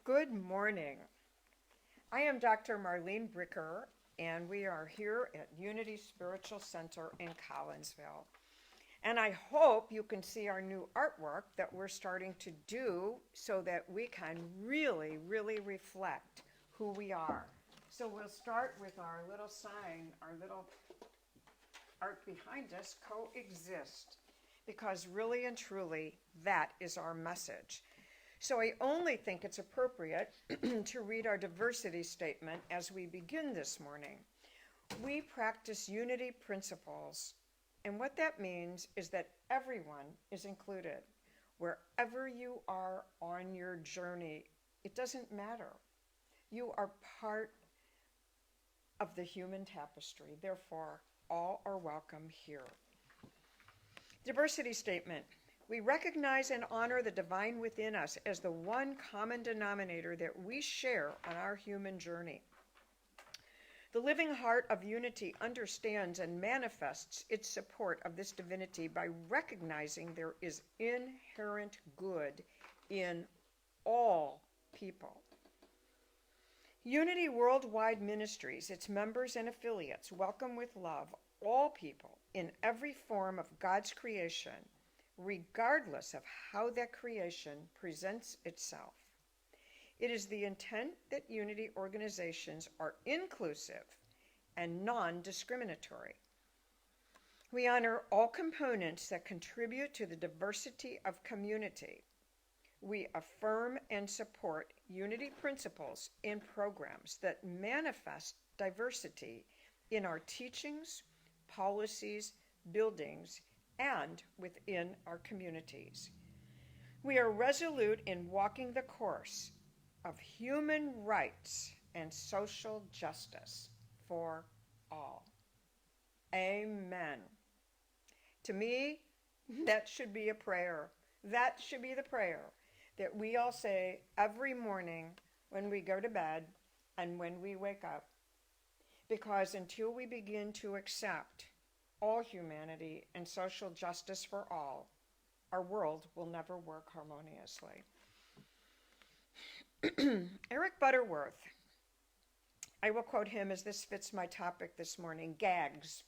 Good morning. I am Dr. Marlene Bricker, and we are here at Unity Spiritual Center in Collinsville. And I hope you can see our new artwork that we're starting to do so that we can really reflect who we are. So we'll start with our little sign, our little art behind us, coexist, because really and truly that is our message. So I only think it's appropriate to read our diversity statement as we begin this morning. We practice unity principles, and what that means is that everyone is included. Wherever you are on your journey, it doesn't matter. You are part of the human tapestry. Therefore, all are welcome here. Diversity statement. We recognize and honor the divine within us as the one common denominator that we share on our human journey. The living heart of unity understands and manifests its support of this divinity by recognizing there is inherent good in all people. Unity Worldwide Ministries, its members and affiliates, welcome with love all people in every form of God's creation, regardless of how that creation presents itself. It is the intent that unity organizations are inclusive and non-discriminatory. We honor all components that contribute to the diversity of community. We affirm and support unity principles in programs that manifest diversity in our teachings, policies, buildings, and within our communities. We are resolute in walking the course of human rights and social justice for all. Amen. To me, that should be a prayer. That should be the prayer that we all say every morning when we go to bed and when we wake up. Because until we begin to accept all humanity and social justice for all, our world will never work harmoniously. Eric Butterworth, I will quote him as this fits my topic this morning, gags,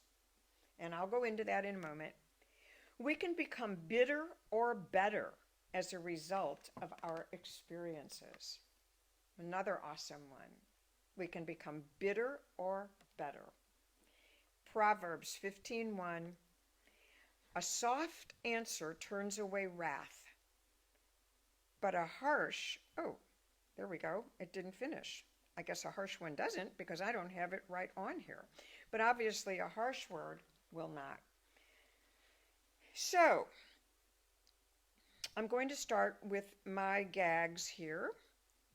and I'll go into that in a moment. We can become bitter or better as a result of our experiences. Another awesome one. We can become bitter or better. Proverbs 15:1, a soft answer turns away wrath, but a harsh, there we go, it didn't finish. I guess a harsh one doesn't because I don't have it right on here. But obviously a harsh word will not. So, I'm going to start with my gags here.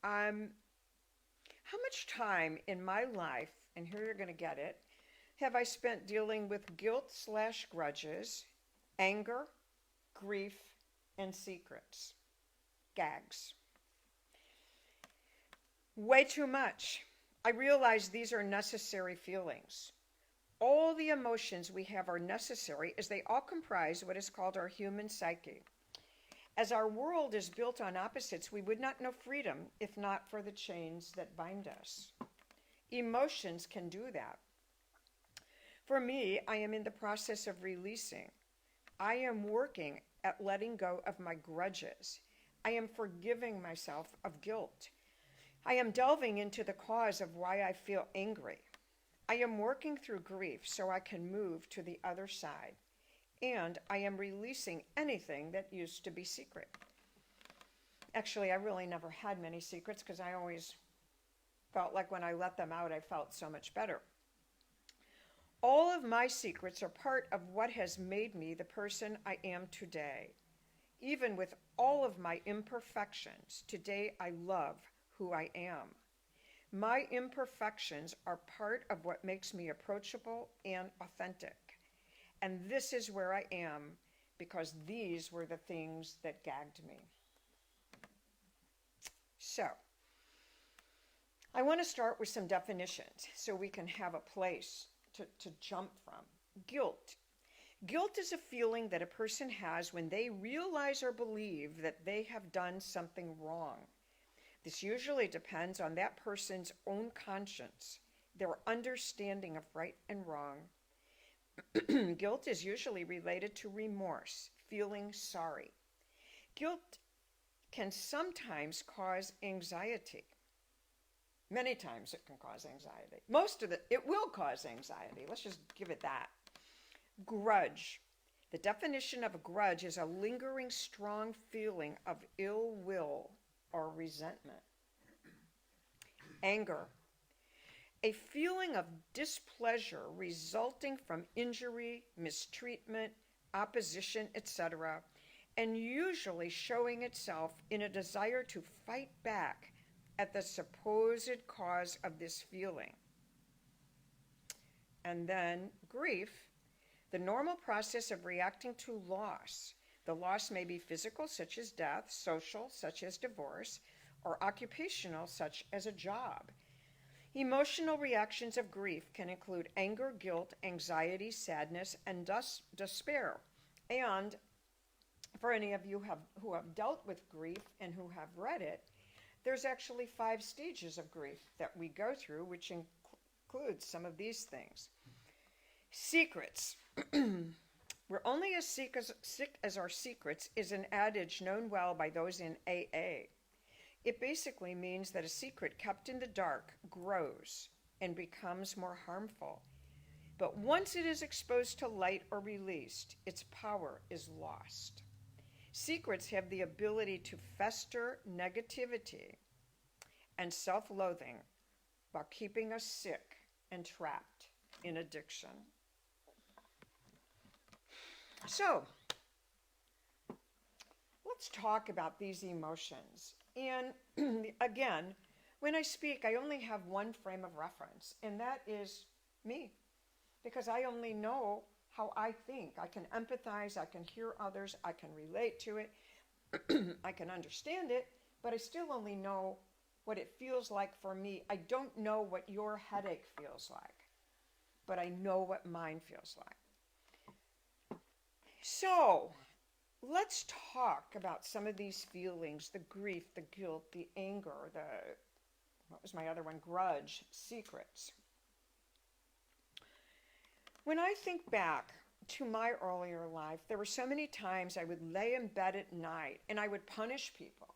How much time in my life, and here you're going to get it, have I spent dealing with guilt/grudges, anger, grief, and secrets? Gags. Way too much. I realize these are necessary feelings. All the emotions we have are necessary as they all comprise what is called our human psyche. As our world is built on opposites, we would not know freedom if not for the chains that bind us. Emotions can do that. For me, I am in the process of releasing. I am working at letting go of my grudges. I am forgiving myself of guilt. I am delving into the cause of why I feel angry. I am working through grief so I can move to the other side. And I am releasing anything that used to be secret. Actually, I really never had many secrets because I always felt like when I let them out, I felt so much better. All of my secrets are part of what has made me the person I am today. Even with all of my imperfections, today I love who I am. My imperfections are part of what makes me approachable and authentic. And this is where I am because these were the things that gagged me. So, I want to start with some definitions so we can have a place to jump from. Guilt. Guilt is a feeling that a person has when they realize or believe that they have done something wrong. This usually depends on that person's own conscience, their understanding of right and wrong. Guilt is usually related to remorse, feeling sorry. Guilt can sometimes cause anxiety. Many times it can cause anxiety. Most of it will cause anxiety. Let's just give it that. Grudge. The definition of a grudge is a lingering, strong feeling of ill will or resentment. Anger. A feeling of displeasure resulting from injury, mistreatment, opposition, etc., and usually showing itself in a desire to fight back at the supposed cause of this feeling. And then grief, the normal process of reacting to loss. The loss may be physical, such as death, social, such as divorce, or occupational, such as a job. Emotional reactions of grief can include anger, guilt, anxiety, sadness, and despair. And for any of you who have dealt with grief and who have read it, there's actually 5 stages of grief that we go through, which includes some of these things. Secrets. We're only as sick as our secrets is an adage known well by those in AA. It basically means that a secret kept in the dark grows and becomes more harmful. But once it is exposed to light or released, its power is lost. Secrets have the ability to fester negativity and self-loathing while keeping us sick and trapped in addiction. So, let's talk about these emotions. And again, when I speak, I only have one frame of reference, and that is me, because I only know how I think. I can empathize, I can hear others, I can relate to it, I can understand it, but I still only know what it feels like for me. I don't know what your headache feels like, but I know what mine feels like. So, let's talk about some of these feelings, the grief, the guilt, the anger, what was my other one? Grudge, secrets. When I think back to my earlier life, there were so many times I would lay in bed at night and I would punish people.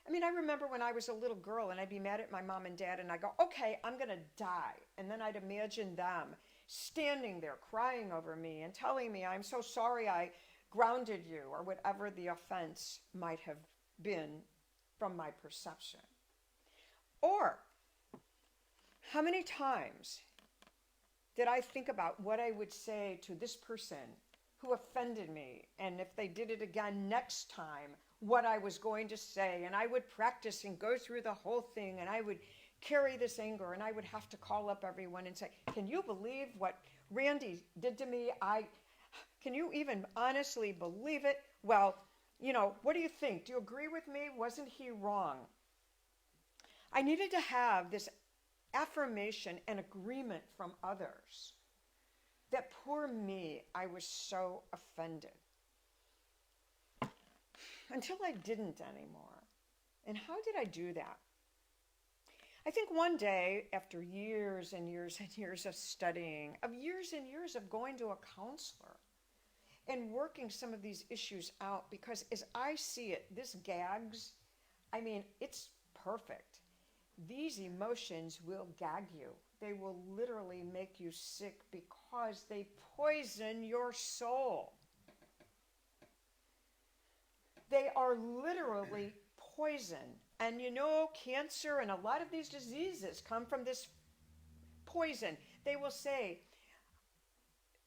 I mean, I remember when I was a little girl and I'd be mad at my mom and dad and I'd go, okay, I'm going to die. And then I'd imagine them standing there crying over me and telling me, I'm so sorry I grounded you, or whatever the offense might have been from my perception. Or, how many times did I think about what I would say to this person who offended me, and if they did it again next time, what I was going to say, and I would practice and go through the whole thing, and I would carry this anger, and I would have to call up everyone and say, can you believe what Randy did to me? Can you even honestly believe it? Well, what do you think? Do you agree with me? Wasn't he wrong? I needed to have this affirmation and agreement from others that poor me, I was so offended. Until I didn't anymore. And how did I do that? I think one day, after years and years and years of studying, of years and years of going to a counselor, and working some of these issues out, because as I see it, this gags, it's perfect. These emotions will gag you. They will literally make you sick because they poison your soul. They are literally poison. And cancer and a lot of these diseases come from this poison. They will say,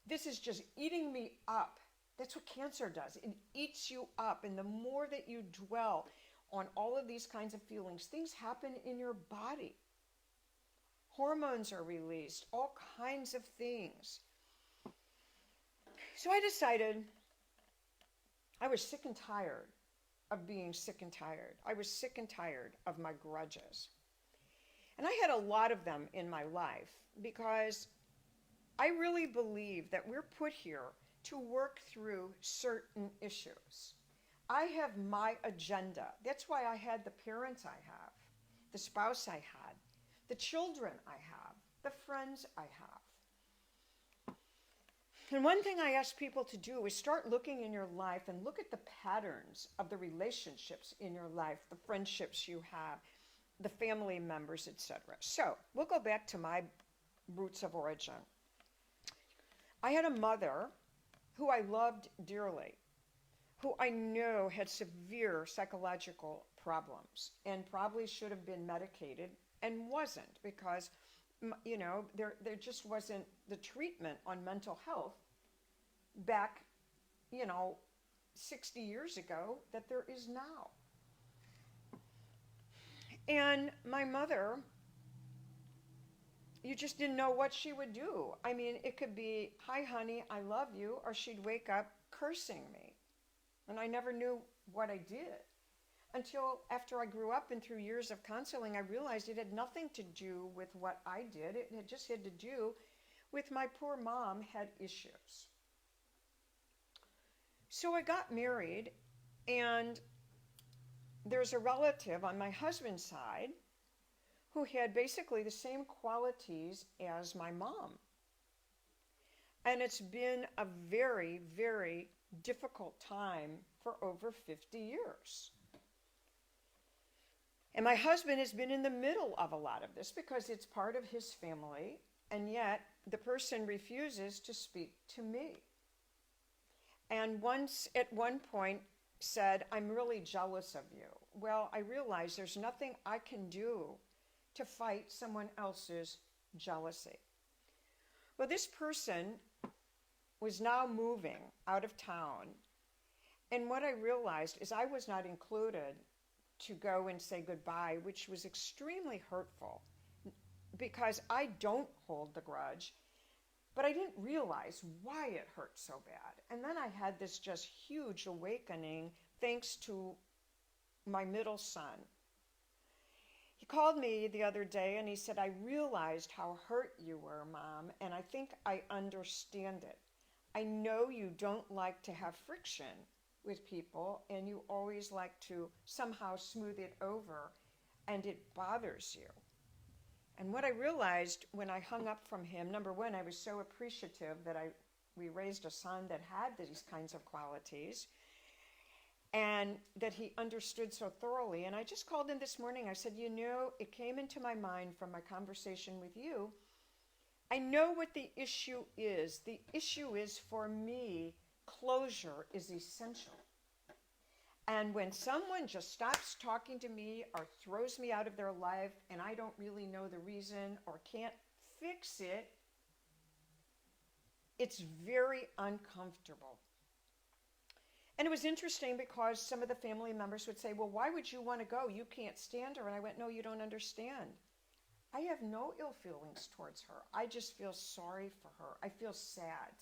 this is just eating me up. That's what cancer does. It eats you up. And the more that you dwell on all of these kinds of feelings, things happen in your body. Hormones are released, all kinds of things. So I decided I was sick and tired of being sick and tired. I was sick and tired of my grudges. And I had a lot of them in my life because I really believe that we're put here to work through certain issues. I have my agenda. That's why I had the parents I have, the spouse I had, the children I have, the friends I have. And one thing I ask people to do is start looking in your life and look at the patterns of the relationships in your life, the friendships you have, the family members, etc. So we'll go back to my roots of origin. I had a mother who I loved dearly, who I know had severe psychological problems and probably should have been medicated and wasn't, because there just wasn't the treatment on mental health back 60 years ago that there is now. And my mother, you just didn't know what she would do. I mean, it could be, "Hi honey, I love you," or she'd wake up cursing me. And I never knew what I did until after I grew up and through years of counseling, I realized it had nothing to do with what I did. It had just had to do with my poor mom had issues. So I got married, and there's a relative on my husband's side who had basically the same qualities as my mom. And it's been a very, very difficult time for over 50 years. And my husband has been in the middle of a lot of this because it's part of his family, and yet the person refuses to speak to me. And once, at one point, said, "I'm really jealous of you." Well, I realized there's nothing I can do to fight someone else's jealousy. Well, this person was now moving out of town. And what I realized is I was not included to go and say goodbye, which was extremely hurtful because I don't hold the grudge, but I didn't realize why it hurt so bad. And then I had this just huge awakening thanks to my middle son. He called me the other day and he said, "I realized how hurt you were, Mom, and I think I understand it. I know you don't like to have friction with people and you always like to somehow smooth it over, and it bothers you." And what I realized when I hung up from him, number one, I was so appreciative that we raised a son that had these kinds of qualities and that he understood so thoroughly. And I just called him this morning. I said, it came into my mind from my conversation with you. I know what the issue is. The issue is, for me, closure is essential. And when someone just stops talking to me or throws me out of their life and I don't really know the reason or can't fix it, it's very uncomfortable. And it was interesting because some of the family members would say, "Well, why would you want to go? You can't stand her." And I went, "No, you don't understand. I have no ill feelings towards her. I just feel sorry for her. I feel sad.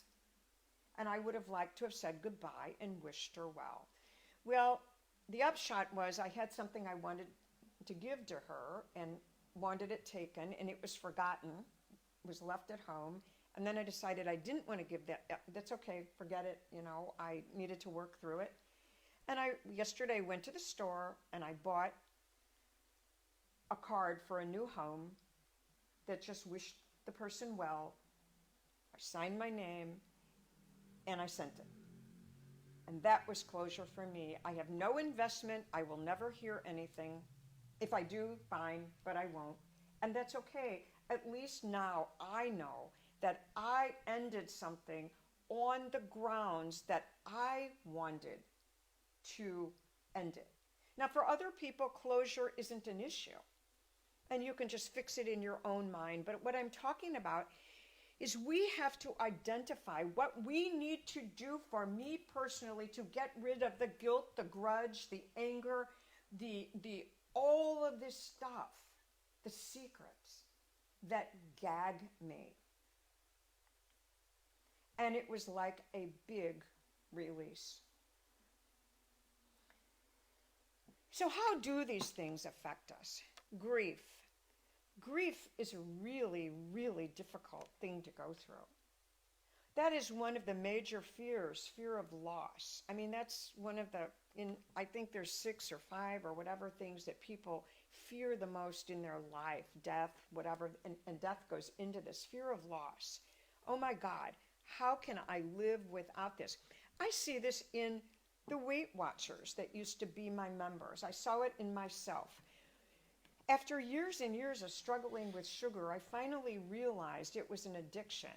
And I would have liked to have said goodbye and wished her well." Well, the upshot was I had something I wanted to give to her and wanted it taken, and it was forgotten, was left at home. And then I decided I didn't want to give that. That's okay, forget it. I needed to work through it. And I yesterday went to the store and I bought a card for a new home that just wished the person well. I signed my name and I sent it. And that was closure for me. I have no investment. I will never hear anything. If I do, fine, but I won't. And that's okay. At least now I know that I ended something on the grounds that I wanted to end it. Now, for other people, closure isn't an issue, and you can just fix it in your own mind. But what I'm talking about is we have to identify what we need to do, for me personally, to get rid of the guilt, the grudge, the anger, the all of this stuff, the secrets that gag me. And it was like a big release. So how do these things affect us? Grief. Grief is a really, really difficult thing to go through. That is one of the major fears, fear of loss. I mean, that's one of the I think there's 6 or 5 or whatever things that people fear the most in their life, death, whatever, and death goes into this fear of loss. Oh my God, how can I live without this? I see this in the Weight Watchers that used to be my members. I saw it in myself. After years and years of struggling with sugar, I finally realized it was an addiction.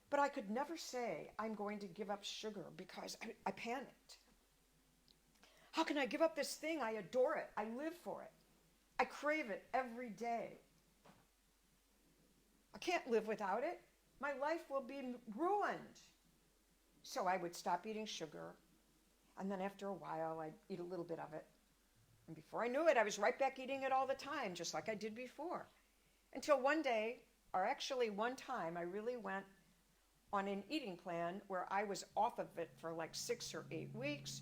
But I could never say, I'm going to give up sugar because I panicked. How can I give up this thing? I adore it. I live for it. I crave it every day. I can't live without it. My life will be ruined. So I would stop eating sugar. And then after a while, I'd eat a little bit of it. And before I knew it, I was right back eating it all the time, just like I did before. Until one day, or actually one time, I really went on an eating plan where I was off of it for like 6 or 8 weeks.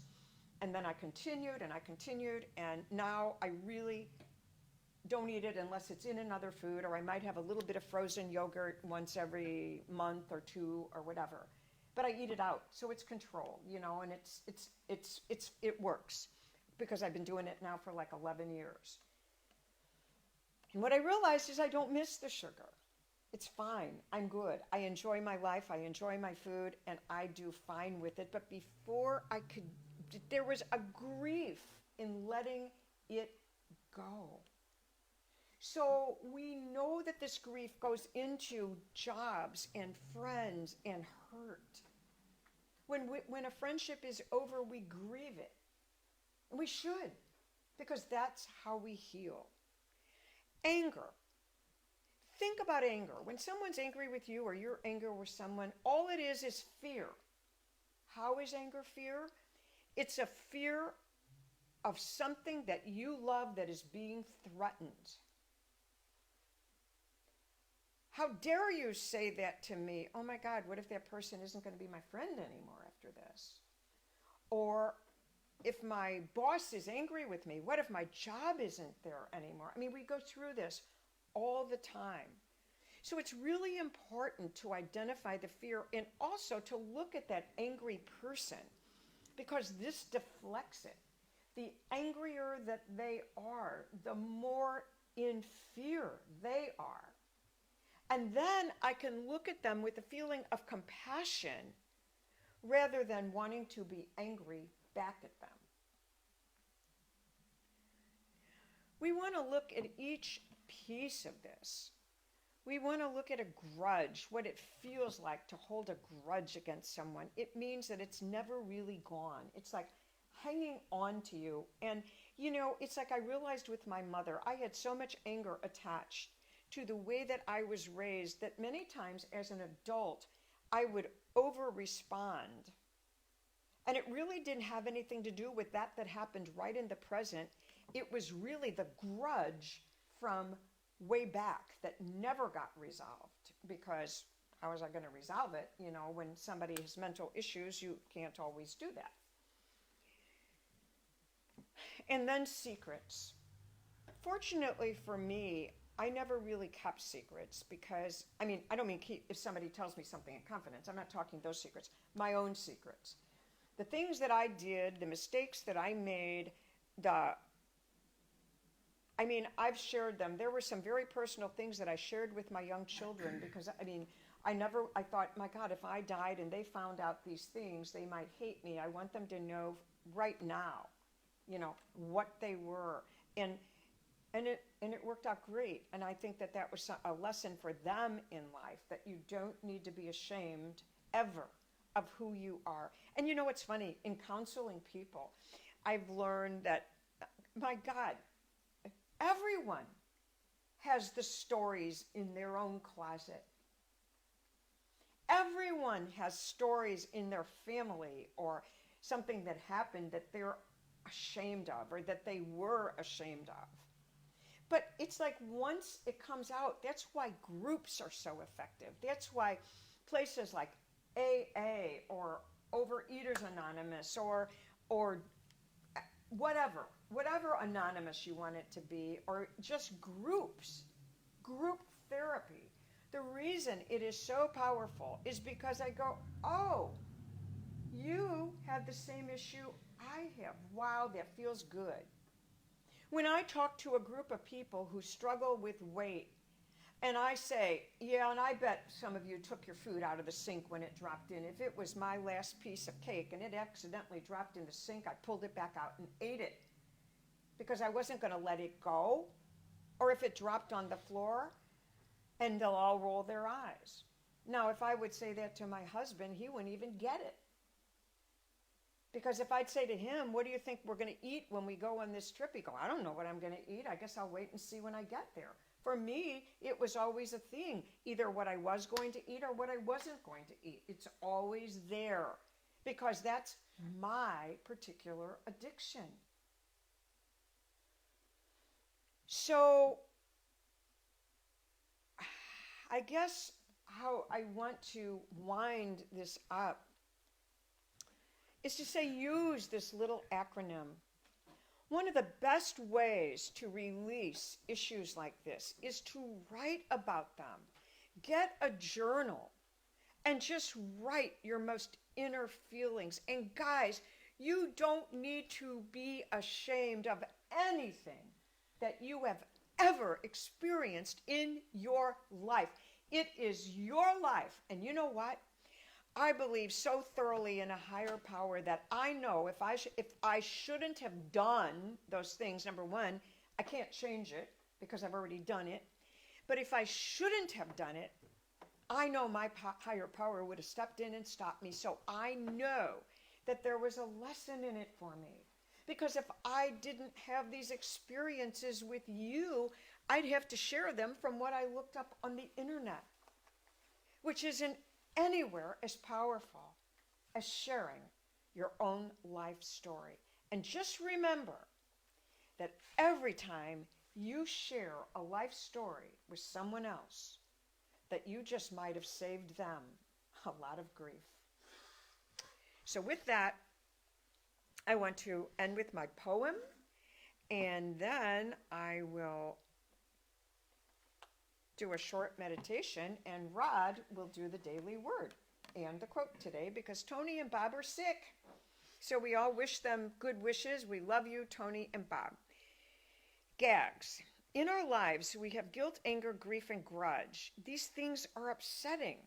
And then I continued, and now I really don't eat it unless it's in another food, or I might have a little bit of frozen yogurt once every month or 2 or whatever. But I eat it out, so it's controlled, and it works because I've been doing it now for like 11 years. And what I realized is I don't miss the sugar. It's fine. I'm good. I enjoy my life. I enjoy my food, and I do fine with it. But before I could, there was a grief in letting it go. So we know that this grief goes into jobs and friends and hurt. When a friendship is over, we grieve it. And we should, because that's how we heal. Anger. Think about anger. When someone's angry with you or you're angry with someone, all it is fear. How is anger fear? It's a fear of something that you love that is being threatened. How dare you say that to me? Oh my God, what if that person isn't going to be my friend anymore after this? Or if my boss is angry with me, what if my job isn't there anymore? I mean, we go through this all the time. So it's really important to identify the fear and also to look at that angry person, because this deflects it. The angrier that they are, the more in fear they are. And then I can look at them with a feeling of compassion rather than wanting to be angry back at them. We want to look at each piece of this. We want to look at a grudge, what it feels like to hold a grudge against someone. It means that it's never really gone. It's like hanging on to you. And, it's like I realized with my mother, I had so much anger attached to the way that I was raised that many times as an adult, I would over-respond. And it really didn't have anything to do with that happened right in the present. It was really the grudge from way back that never got resolved, because how was I going to resolve it? When somebody has mental issues, you can't always do that. And then secrets. Fortunately for me, I never really kept secrets because, I don't mean keep if somebody tells me something in confidence. I'm not talking those secrets. My own secrets. The things that I did, the mistakes that I made, I've shared them. There were some very personal things that I shared with my young children because, I thought, my God, if I died and they found out these things, they might hate me. I want them to know right now, what they were. And it worked out great. And I think that was a lesson for them in life, that you don't need to be ashamed ever of who you are. And it's funny, in counseling people, I've learned that, my God, everyone has the stories in their own closet. Everyone has stories in their family or something that happened that they're ashamed of or that they were ashamed of. But it's like once it comes out, that's why groups are so effective. That's why places like AA or Overeaters Anonymous or whatever anonymous you want it to be, or just group therapy. The reason it is so powerful is because I go, oh, you have the same issue I have. Wow, that feels good. When I talk to a group of people who struggle with weight, and I say, yeah, and I bet some of you took your food out of the sink when it dropped in. If it was my last piece of cake and it accidentally dropped in the sink, I pulled it back out and ate it because I wasn't going to let it go. Or if it dropped on the floor, and they'll all roll their eyes. Now, if I would say that to my husband, he wouldn't even get it. Because if I'd say to him, what do you think we're going to eat when we go on this trip? He'd go, I don't know what I'm going to eat. I guess I'll wait and see when I get there. For me, it was always a thing, either what I was going to eat or what I wasn't going to eat. It's always there because that's my particular addiction. So I guess how I want to wind this up is to say use this little acronym. One of the best ways to release issues like this is to write about them. Get a journal and just write your most inner feelings. And guys, you don't need to be ashamed of anything that you have ever experienced in your life. It is your life. And you know what? I believe so thoroughly in a higher power that I know if I shouldn't have done those things, number one, I can't change it because I've already done it. But if I shouldn't have done it, I know my higher power would have stepped in and stopped me. So I know that there was a lesson in it for me. Because if I didn't have these experiences with you, I'd have to share them from what I looked up on the internet, which isn't anywhere as powerful as sharing your own life story. And just remember that every time you share a life story with someone else, that you just might have saved them a lot of grief. So with that, I want to end with my poem, and then I will do a short meditation, and Rod will do the daily word and the quote today because Tony and Bob are sick. So we all wish them good wishes. We love you, Tony and Bob. Gags. In our lives, we have guilt, anger, grief, and grudge. These things are upsetting.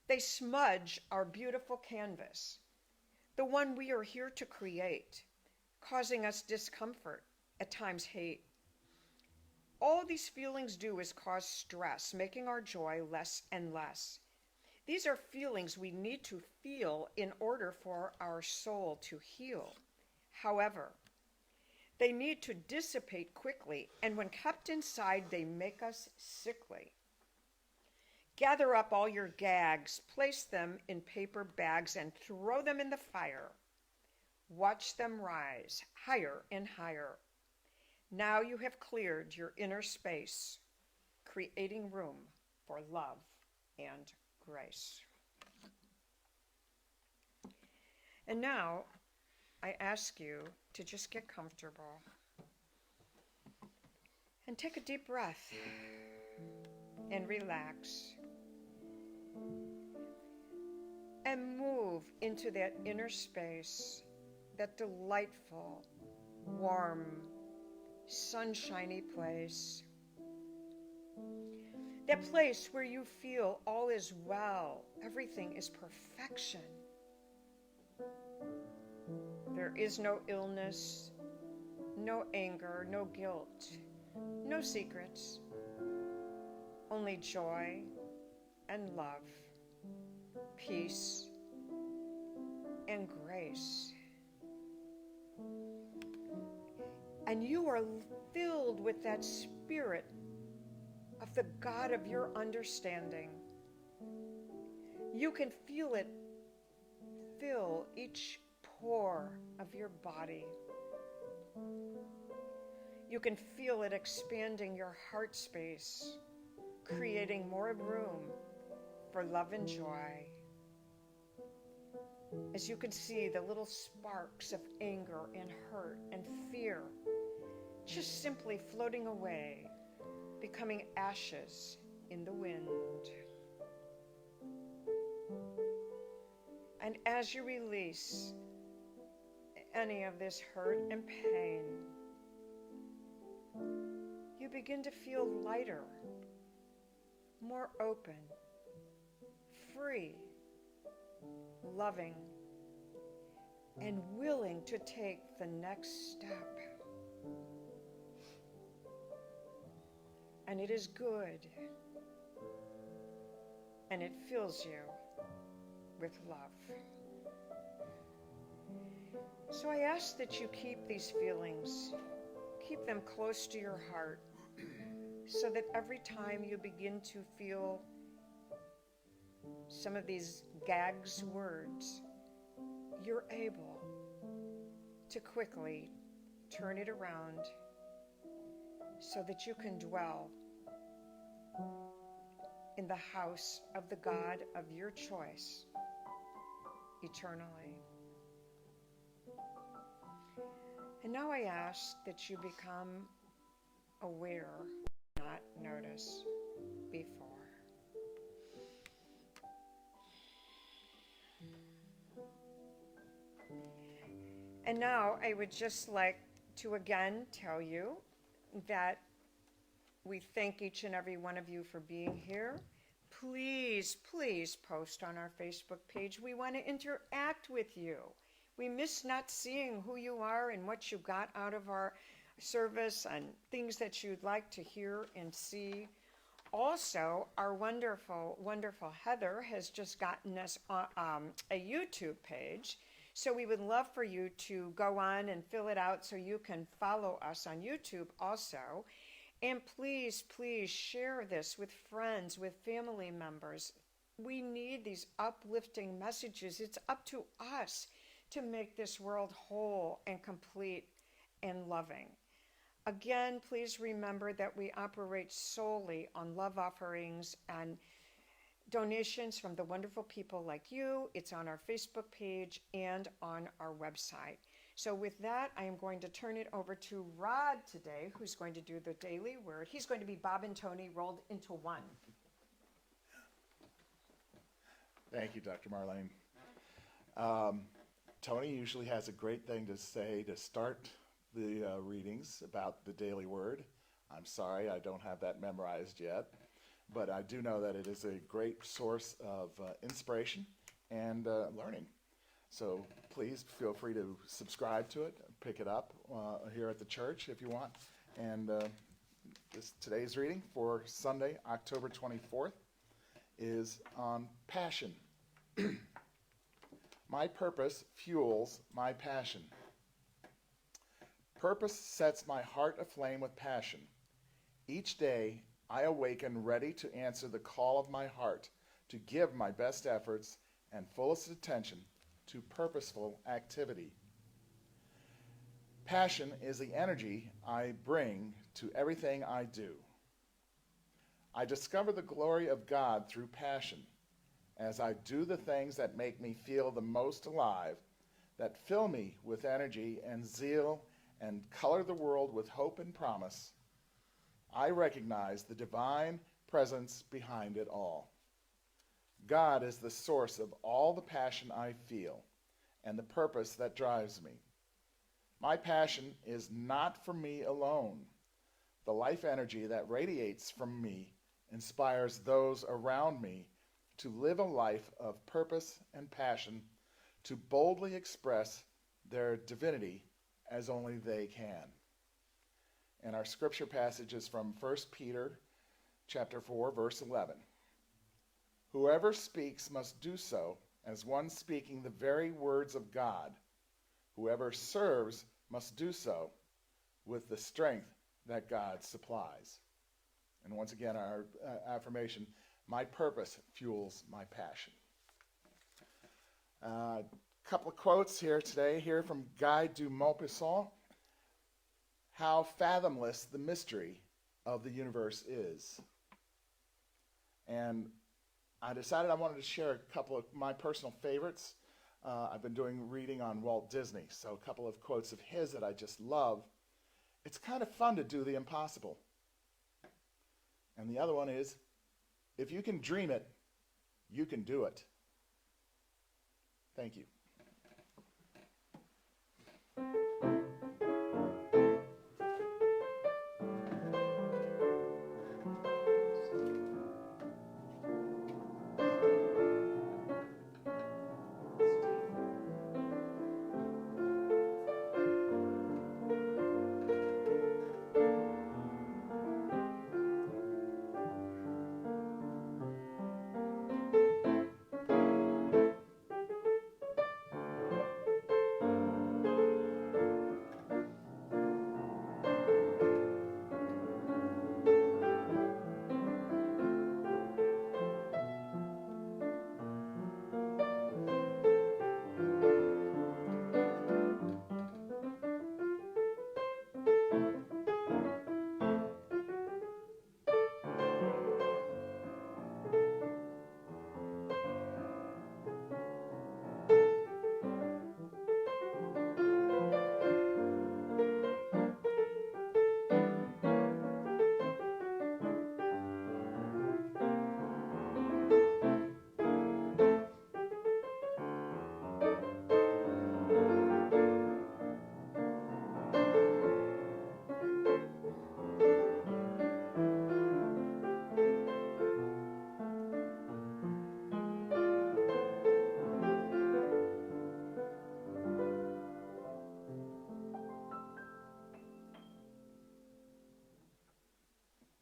They smudge our beautiful canvas, the one we are here to create, causing us discomfort, at times hate. All these feelings do is cause stress, making our joy less and less. These are feelings we need to feel in order for our soul to heal. However, they need to dissipate quickly, and when kept inside, they make us sickly. Gather up all your gags, place them in paper bags, and throw them in the fire. Watch them rise higher and higher. Now you have cleared your inner space, creating room for love and grace. And now I ask you to just get comfortable and take a deep breath and relax and move into that inner space, that delightful, warm, sunshiny place. That place where you feel all is well, everything is perfection. There is no illness, no anger, no guilt, no secrets, only joy and love, peace and grace. And you are filled with that spirit of the God of your understanding. You can feel it fill each pore of your body. You can feel it expanding your heart space, creating more room for love and joy. As you can see the little sparks of anger and hurt and fear just simply floating away, becoming ashes in the wind. And as you release, any of this hurt and pain, you begin to feel lighter, more open, free, loving, and willing to take the next step. And it is good, and it fills you with love. So I ask that you keep these feelings, keep them close to your heart, so that every time you begin to feel some of these gags words, you're able to quickly turn it around so that you can dwell in the house of the God of your choice eternally. And now I ask that you become aware, not notice before. And now I would just like to again tell you that we thank each and every one of you for being here. Please, please post on our Facebook page. We want to interact with you. We miss not seeing who you are and what you got out of our service and things that you'd like to hear and see. Also, our wonderful, wonderful Heather has just gotten us a YouTube page. So we would love for you to go on and fill it out so you can follow us on YouTube also. And please, please share this with friends, with family members. We need these uplifting messages. It's up to us to make this world whole and complete and loving. Again, please remember that we operate solely on love offerings and donations from the wonderful people like you. It's on our Facebook page and on our website. So with that, I am going to turn it over to Rod today, who's going to do the daily word. He's going to be Bob and Tony rolled into one. Thank you, Dr. Marlene. Tony usually has a great thing to say to start the readings about the daily word. I'm sorry, I don't have that memorized yet, but I do know that it is a great source of inspiration and learning. So please feel free to subscribe to it, pick it up here at the church if you want. And today's reading for Sunday, October 24th, is on passion. My purpose fuels my passion. Purpose sets my heart aflame with passion. Each day, I awaken ready to answer the call of my heart, to give my best efforts and fullest attention to purposeful activity. Passion is the energy I bring to everything I do. I discover the glory of God through passion as I do the things that make me feel the most alive, that fill me with energy and zeal and color the world with hope and promise. I recognize the divine presence behind it all. God is the source of all the passion I feel and the purpose that drives me. My passion is not for me alone. The life energy that radiates from me inspires those around me to live a life of purpose and passion, to boldly express their divinity as only they can. And our scripture passage is from 1 Peter chapter 4, verse 11. Whoever speaks must do so as one speaking the very words of God. Whoever serves must do so with the strength that God supplies. And once again, our affirmation, my purpose fuels my passion. A couple of quotes here today, here from Guy de Maupassant. How fathomless the mystery of the universe is. And I decided I wanted to share a couple of my personal favorites. I've been doing reading on Walt Disney, so a couple of quotes of his that I just love. It's kind of fun to do the impossible. And the other one is, if you can dream it, you can do it. Thank you.